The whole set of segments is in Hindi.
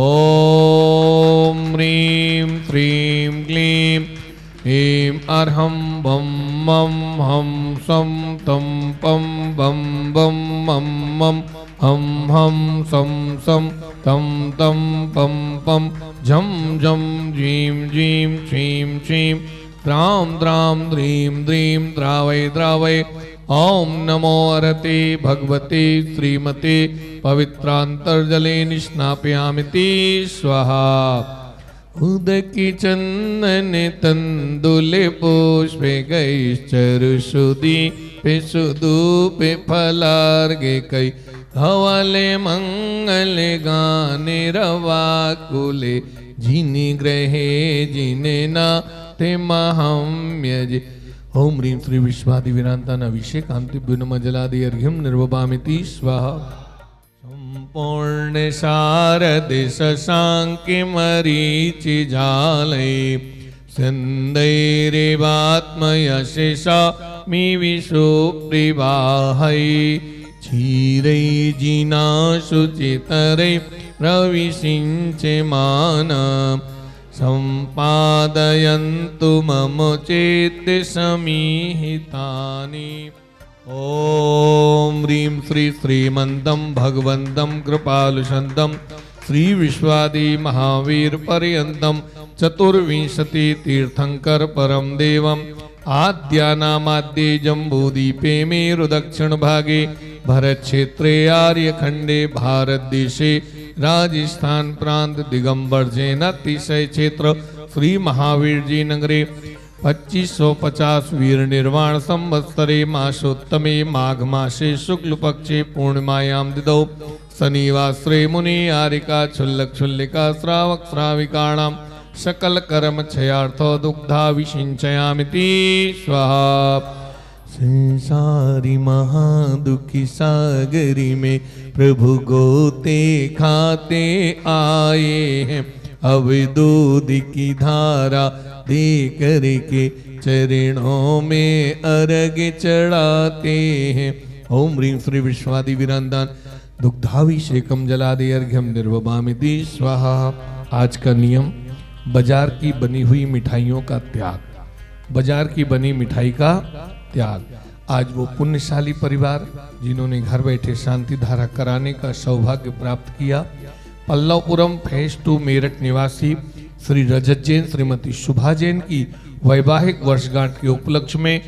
ॐ ह्रीं श्रीं क्लीं ऐं अर्हं बं मं हं सं तं पं बं बं मं मं हं हं सं सं तं तं पं पं झं झं झीं झीं श्रीं श्रीं द्रां द्रां द्रीं द्रीं द्रावै द्रावै। ॐ नमो अरते भगवते श्रीमते पवित्रांतर्जले निष्णापयामिति स्वाहा। उदकी चंदन तंदुले पुष्पे गैश्चरुषुदी पे सुदूपे फलार्गे कै हवाले मंगल गाने रवाकुले जिनि ग्रहे जिने ना ते महम्यजे। ओम ह्रीं श्री विश्वादि विरांतान अभिषेकांतिभ्यो नमः जलादि अर्घ्यं निर्वपामिति स्वाहा। संपूर्ण शारद शशांकि मरीचि जालै संदैरेवात्मयशेषा मी विशुप्रिवाहै क्षीरै जिनाशुचितरै प्रविशिञ्चमान सम्पादयन्तु मम चेत् समीहितानि। ॐ ह्रीं श्री श्रीमन्तं भगवन्तं कृपालुषन्तं श्री विश्वादि महावीर पर्यन्तं चतुर्विंशति तीर्थंकर परम देवम् आद्यानामाद्ये जम्बूदीपे मेरु दक्षिण भागे भरत क्षेत्रे आर्यखंडे भारत देशे राजस्थान प्रांत दिगंबर जैन अतिशय क्षेत्र श्री महावीर जी नगरे 2550 वीर निर्वाण संवत्सरे मासोत्तमे माघ मासे शुक्ल पक्षे पूर्णिमायां दिदौ शनिवासरे मुनि आरिका क्षुल्लक क्षुल्लिका श्रावक श्राविकाणां सकल कर्म क्षयार्थ दुग्धा विसिंचयामिति स्वाहा। संसारी महादुखी सागरी में प्रभु गोते खाते आए हैं, अब दूध की धारा दे करके चरणों में अर्घ चढ़ाते हैं। ओम ह्रीं श्री विश्वादि विरांदान दुग्धाभिषेकम जलादि अर्घ्यम निर्वपामिति स्वाहा। आज का नियम बाजार की बनी हुई मिठाइयों का त्याग, बाजार की बनी मिठाई का त्याग। आज वो पुण्यशाली परिवार जिन्होंने घर बैठे शांति धारा कराने का सौभाग्य प्राप्त किया, पल्लवपुरम फेज 2 मेरठ निवासी श्री रजत जैन श्रीमती शुभा जैन की वैवाहिक वर्षगांठ के उपलक्ष्य में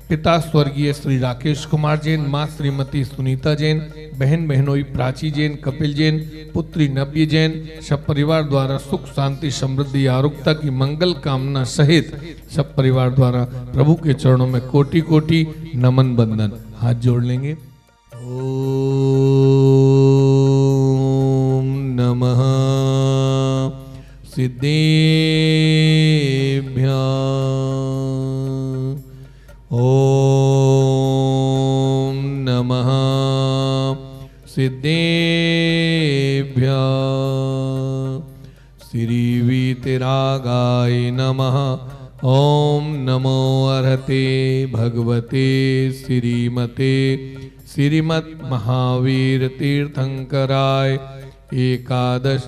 पिता स्वर्गीय श्री राकेश कुमार जैन, मां श्रीमती सुनीता जैन, बहन बहनोई प्राची जैन, कपिल जैन, पुत्री नव्य जैन, सब परिवार द्वारा सुख शांति समृद्धि आरोग्यता की मंगल कामना सहित सब परिवार द्वारा प्रभु के चरणों में कोटि कोटि नमन बंदन। हाथ जोड़ लेंगे। ओम नमः सिद्धेभ्यः। ओम नमः सिद्धेभ्यः। श्री वीतरागाय नमः। ओम नमो अर्हते भगवते श्रीमते श्रीमत् महावीर तीर्थंकराय एकादश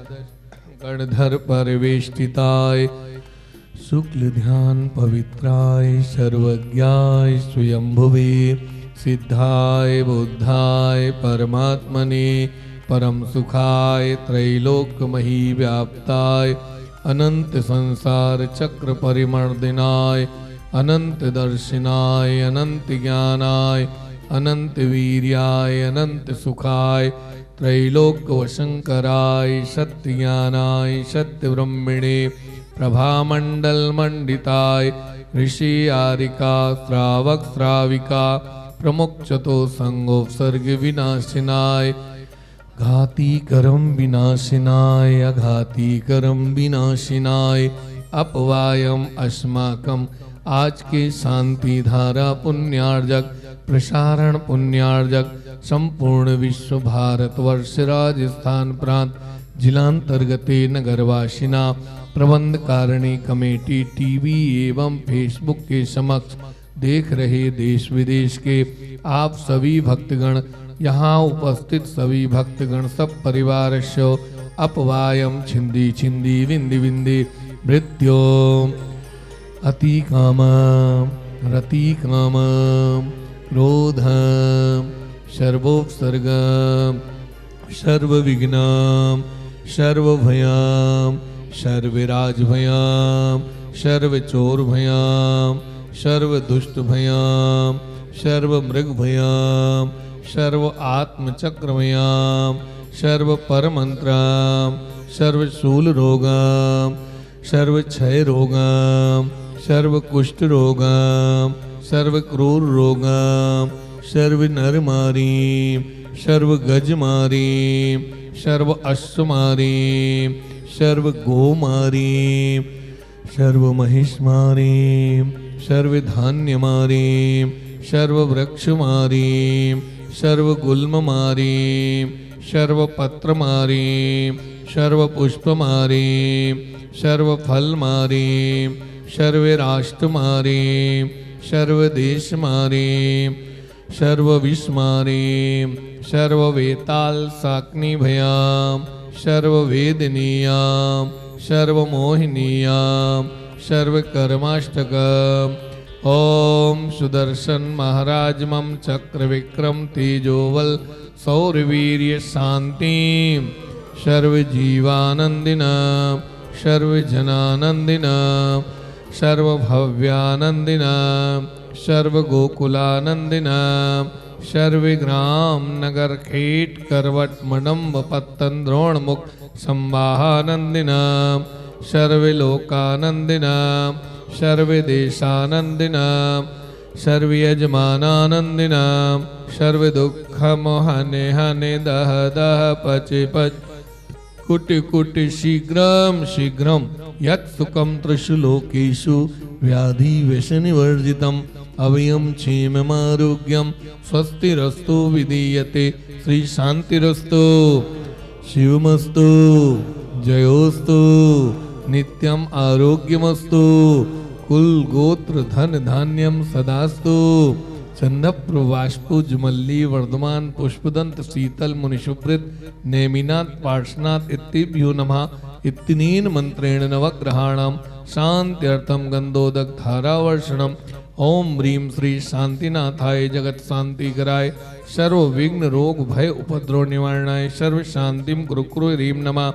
गणधर परिवेष्टिताय शुक्ल ध्यान पवित्राय सर्वज्ञाय स्वयंभुवे सिद्धाय बुद्धाय परमात्मने परम सुखाय त्रैलोक्यमही व्याप्ताय अनंत संसार चक्र परिमर्दिनाय अनंत दर्शनाय अनंत ज्ञानाय अनंत वीर्याय अनंत सुखाय त्रैलोक्य वशंकराय सत्य ज्ञानाय सत्य ब्रह्मणे प्रभामंडल मंडिताय ऋषि आरिका श्रावक श्राविका प्रमुख चतो संगोपसर्ग विनाशिनाय घाती करम विनाशिनाय अघाती करम विनाशिनाय अपवायम अस्माकम। आज के शांति धारा पुण्यार्जक प्रसारण पुण्यार्जक संपूर्ण विश्व भारतवर्ष राजस्थान प्रांत जिलांतर्गते नगरवासिना प्रबंध कारिणी कमेटी टीवी एवं फेसबुक के समक्ष देख रहे देश विदेश के आप सभी भक्तगण, यहाँ उपस्थित सभी भक्तगण सब परिवार अपवायम छिंदी छिंदी विंदी विंदी मृत्यो अति काम रति काम क्रोध सर्वोपसर्ग सर्वविघ्नं सर्वभयं सर्वराजभयं सर्वचोरभयं सर्वदुष्टभयं सर्वमृगभयं सर्व आत्मचक्रभयं सर्वपरमन्त्रं सर्वशूलरोगं सर्वक्षयरोगं सर्वकुष्ठरोगं सर्वक्रूररोगं सर्वनरमारीं सर्वगजमारीं सर्व अश्वमारीं सर्वगोमारीं सर्वमहिषमारीं सर्वधान्यमारीं सर्ववृक्षमारीं सर्वगुल्ममारीं सर्वपत्रमारीं सर्वपुष्पमारीं सर्वफलमारीं सर्वराष्ट्रमारीं सर्वदेशमारीं सर्वविषमारीं सर्ववेतालशाग्निभयां सर्ववेदनीयां सर्वमोहिनीयां सर्वकर्माष्टकम् ओम सुदर्शन महाराज मम चक्रविक्रम तेजोवल सौरवीर्य शांति सर्वजीवानंदिना सर्वजनानंदिना सर्वभव्यानंदिना सर्वगोकुलानंदिना सर्वग्राम नगर खेट करवट मडम्ब पत्तन द्रोणमुख संवाहानंदिना सर्वलोकानंदिना सर्वदेशानंदिना सर्वयजमानानंदिना सर्वदुःखमोहने हने दह दह पचे पच कुटि कुटि शीघ्रम शीघ्रम यत् सुखम त्रिषु लोकेषु व्याधि व्यसनिवर्जितम् अभयं क्षेममारोग्यं स्वस्तिरस्तु विधीयते श्री शांतिरस्तु शिवमस्तु जयोस्तु नित्यम आरोग्यमस्तु कुल गोत्र धन धान्यम सदास्तु चंदप्र वाष्पुज मल्ली वर्धमान पुष्पदंत शीतल मुनिशुभृत नेमिनाथ पार्श्वनाथ इत्तिभ्यो नमः इत्तीनेन मंत्रेण नवग्रहाणां शांत्यर्थम गंधोदक धारावर्षणम ओम ह्रीं श्री शांतिनाथाय जगत शांति कराय सर्व विघ्न रोग भय उपद्रव निवारणाय सर्व शांतिम कुरु ह्रीं नमः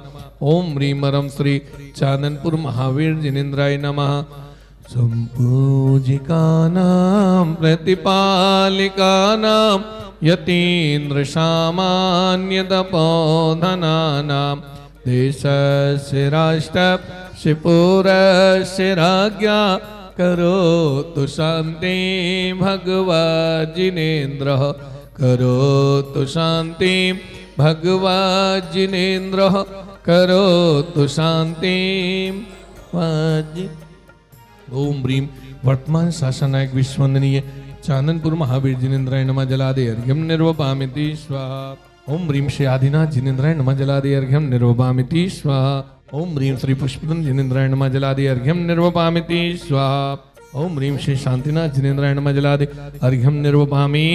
ओम ह्रीं मरम श्री चांदनपुर महावीर जिनेन्द्राय नमः संपूजिकानां प्रतिपालिकानां यतीन्द्र सामान्यतपोधनानां देशस्य राष्ट्रस्य पुरस्य राज्ञा करोतु शांति भगवज्जिनेन्द्रः करोतु शांति भगवज्जिनेन्द्रः करोतु शांति ओम ह्रीं वर्तमान शासनायक विश्ववंदनीय चांदनपुर महावीर जिनेन्द्राय नमः जलादे अर्घ्यम निर्वपामिति स्वाहा ओम ह्रीं श्री आदिनाथ जिनेन्द्राय नमः जलादे अर्घ्यम निर्वपामिति स्वाहा ओम ह्रीं श्री पुष्पदन जिनेन्द्राय नमः जलादे अर्घ्यम निर्वपामिति स्वाहा ओम ह्रीं श्री शांतिनाथ जिनेन्द्राय नमः जलादे अर्घ्यम निर्वपामि